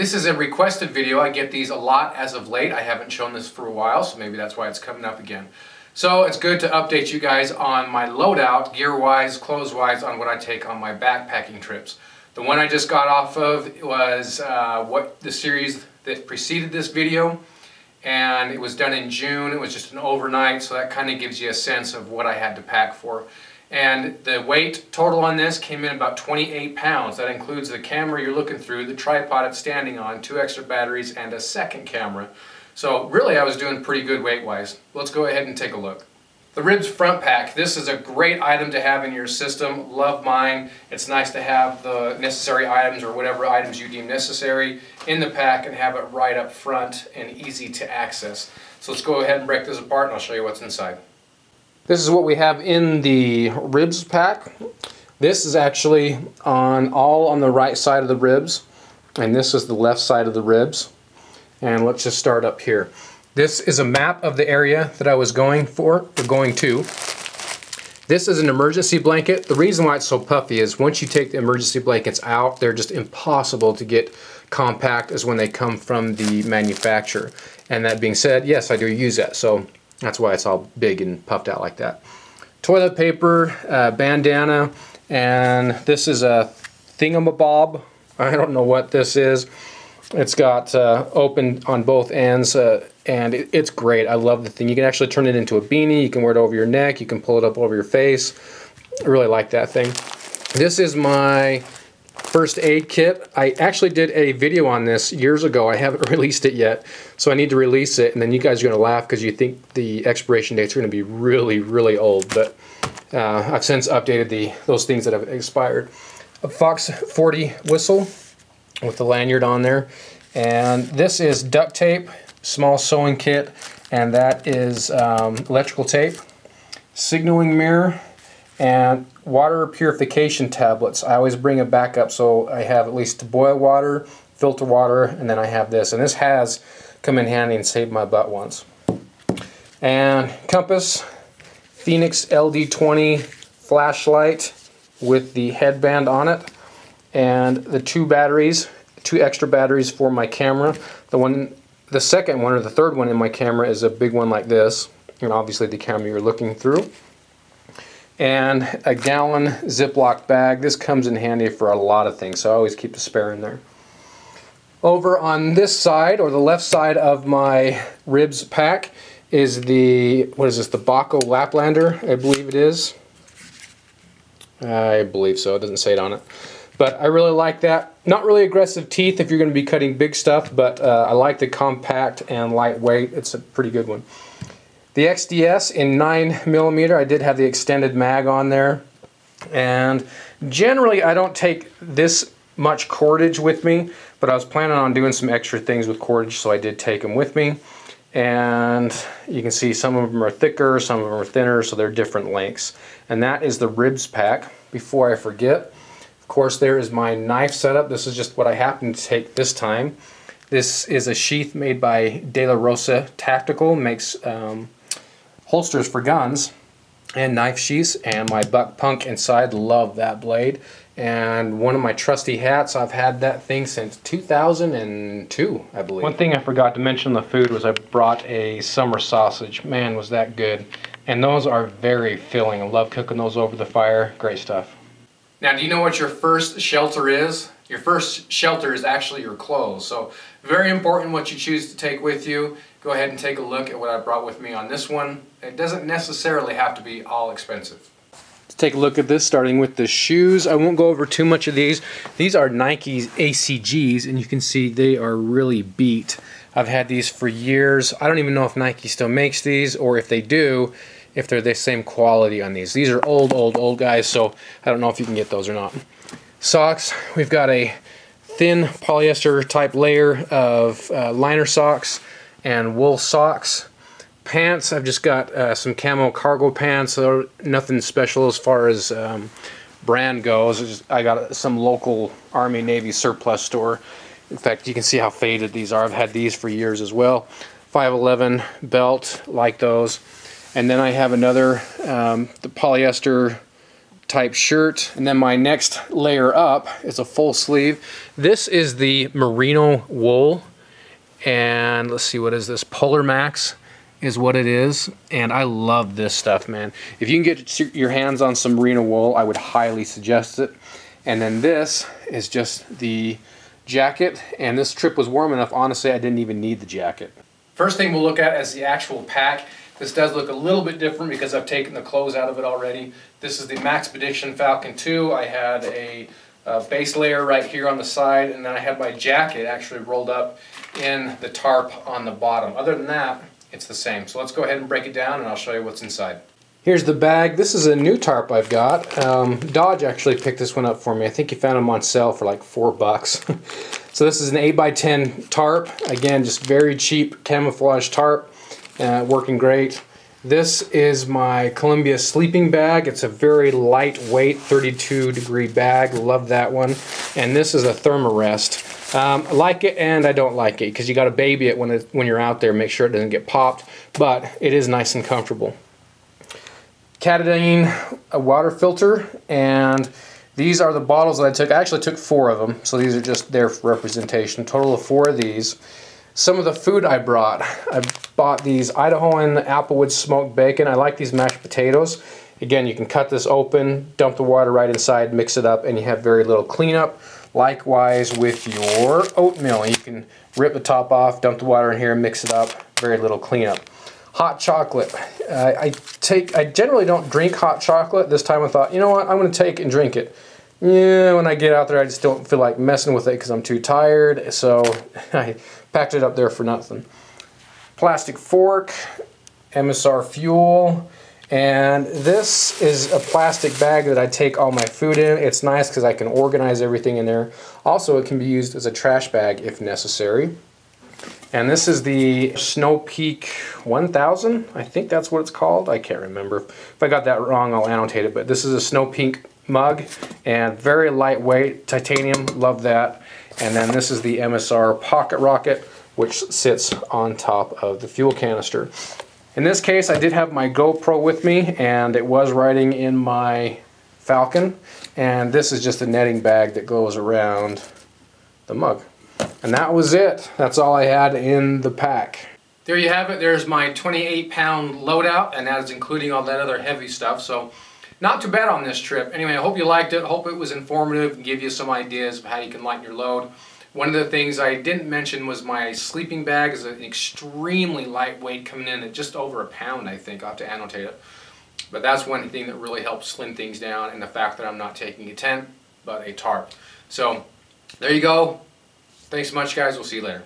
This is a requested video. I get these a lot as of late. I haven't shown this for a while, so maybe that's why it's coming up again. So it's good to update you guys on my loadout, gear-wise, clothes-wise, on what I take on my backpacking trips. The one I just got off of was what the series that preceded this video, and it was done in June. It was just an overnight, so that kind of gives you a sense of what I had to pack for. And the weight total on this came in about 28 pounds. That includes the camera you're looking through, the tripod it's standing on, 2 extra batteries, and a second camera. So really I was doing pretty good weight-wise. Let's go ahead and take a look. The Ribs front pack. This is a great item to have in your system. Love mine. It's nice to have the necessary items or whatever items you deem necessary in the pack and have it right up front and easy to access. So let's go ahead and break this apart and I'll show you what's inside. This is what we have in the Ribs pack. This is actually all on the right side of the ribs, and this is the left side of the ribs. And let's just start up here. This is a map of the area that I was going to. This is an emergency blanket. The reason why it's so puffy is once you take the emergency blankets out, they're just impossible to get compact as when they come from the manufacturer. And that being said, yes, I do use that. So that's why it's all big and puffed out like that. Toilet paper, bandana, and this is a thingamabob. I don't know what this is. It's got open on both ends, and it's great. I love the thing. You can actually turn it into a beanie. You can wear it over your neck. You can pull it up over your face. I really like that thing. This is my first aid kit. I actually did a video on this years ago. I haven't released it yet, so I need to release it, and then you guys are going to laugh because you think the expiration dates are going to be really, really old, but I've since updated those things that have expired. A Fox 40 whistle with the lanyard on there, and this is duct tape, small sewing kit, and that is electrical tape, signaling mirror, and water purification tablets. I always bring a backup, so I have at least boil water, filter water, and then I have this. And this has come in handy and saved my butt once. And compass, Phoenix LD20 flashlight with the headband on it, and the 2 extra batteries for my camera. The second one or the third one in my camera is a big one like this, and obviously the camera you're looking through. And a gallon Ziploc bag. This comes in handy for a lot of things, so I always keep a spare in there. Over on this side, or the left side of my Ribs pack, is the, what is this, the Baco Laplander, I believe it is. I believe so, it doesn't say it on it. But I really like that. Not really aggressive teeth if you're going to be cutting big stuff, but I like the compact and lightweight. It's a pretty good one. The XDS in 9mm, I did have the extended mag on there. And generally I don't take this much cordage with me, but I was planning on doing some extra things with cordage, so I did take them with me. And you can see some of them are thicker, some of them are thinner, so they're different lengths. And that is the Ribs pack. Before I forget, of course, there is my knife setup. This is just what I happened to take this time. This is a sheath made by De La Rosa Tactical, makes holsters for guns and knife sheaths, and my Buck Punk inside. Love that blade. And one of my trusty hats, I've had that thing since 2002, I believe. One thing I forgot to mention on the food was I brought a summer sausage. Man, was that good. And those are very filling. I love cooking those over the fire. Great stuff. Now, do you know what your first shelter is? Your first shelter is actually your clothes. So very important what you choose to take with you. Go ahead and take a look at what I brought with me on this one. It doesn't necessarily have to be all expensive. Let's take a look at this, starting with the shoes. I won't go over too much of these. These are Nike's ACGs, and you can see they are really beat. I've had these for years. I don't even know if Nike still makes these, or if they do, if they're the same quality on these. These are old guys, so I don't know if you can get those or not. Socks, we've got a thin polyester type layer of liner socks and wool socks. Pants, I've just got some camo cargo pants, so nothing special as far as brand goes. I got some local Army Navy surplus store. In fact, you can see how faded these are. I've had these for years as well. 511 belt, like those. And then I have another, the polyester type shirt. And then my next layer up is a full sleeve. This is the merino wool. And let's see, what is this? Polar Max is what it is. And I love this stuff, man. If you can get your hands on some merino wool, I would highly suggest it. And then this is just the jacket. And this trip was warm enough, honestly, I didn't even need the jacket. First thing we'll look at is the actual pack. This does look a little bit different because I've taken the clothes out of it already. This is the Maxpedition Falcon 2. I had a base layer right here on the side, and then I had my jacket actually rolled up in the tarp on the bottom. Other than that, it's the same. So let's go ahead and break it down and I'll show you what's inside. Here's the bag. This is a new tarp I've got. Dodge actually picked this one up for me. I think he found them on sale for like $4. So this is an 8x10 tarp. Again, just very cheap camouflage tarp. Working great. This is my Columbia sleeping bag. It's a very lightweight 32-degree bag. Love that one. And this is a Thermarest. I like it and I don't like it because you got to baby it when you're out there. Make sure it doesn't get popped. But it is nice and comfortable. Katadyn, a water filter, and these are the bottles that I took. I actually took 4 of them, so these are just there for representation. Total of 4 of these. Some of the food I brought. I bought these Idahoan Applewood smoked bacon. I like these mashed potatoes. Again, you can cut this open, dump the water right inside, mix it up, and you have very little cleanup. Likewise with your oatmeal. You can rip the top off, dump the water in here, mix it up, very little cleanup. Hot chocolate. I generally don't drink hot chocolate. This time I thought, you know what, I'm going to take and drink it. Yeah, when I get out there I just don't feel like messing with it because I'm too tired, so I packed it up there for nothing. Plastic fork, MSR fuel, and this is a plastic bag that I take all my food in. It's nice because I can organize everything in there. Also, it can be used as a trash bag if necessary. And this is the Snow Peak 1000. I think that's what it's called. I can't remember. If I got that wrong, I'll annotate it. But this is a Snow Peak mug and very lightweight, titanium. Love that. And then this is the MSR Pocket Rocket, which sits on top of the fuel canister. In this case, I did have my GoPro with me, and it was riding in my Falcon. And this is just a netting bag that goes around the mug. And that was it. That's all I had in the pack. There you have it. There's my 28-pound loadout, and that is including all that other heavy stuff. So not too bad on this trip. Anyway, I hope you liked it. Hope it was informative and give you some ideas of how you can lighten your load. One of the things I didn't mention was my sleeping bag is an extremely lightweight, coming in at just over a pound, I think. I'll have to annotate it. But that's one thing that really helps slim things down, and the fact that I'm not taking a tent, but a tarp. So there you go. Thanks so much, guys. We'll see you later.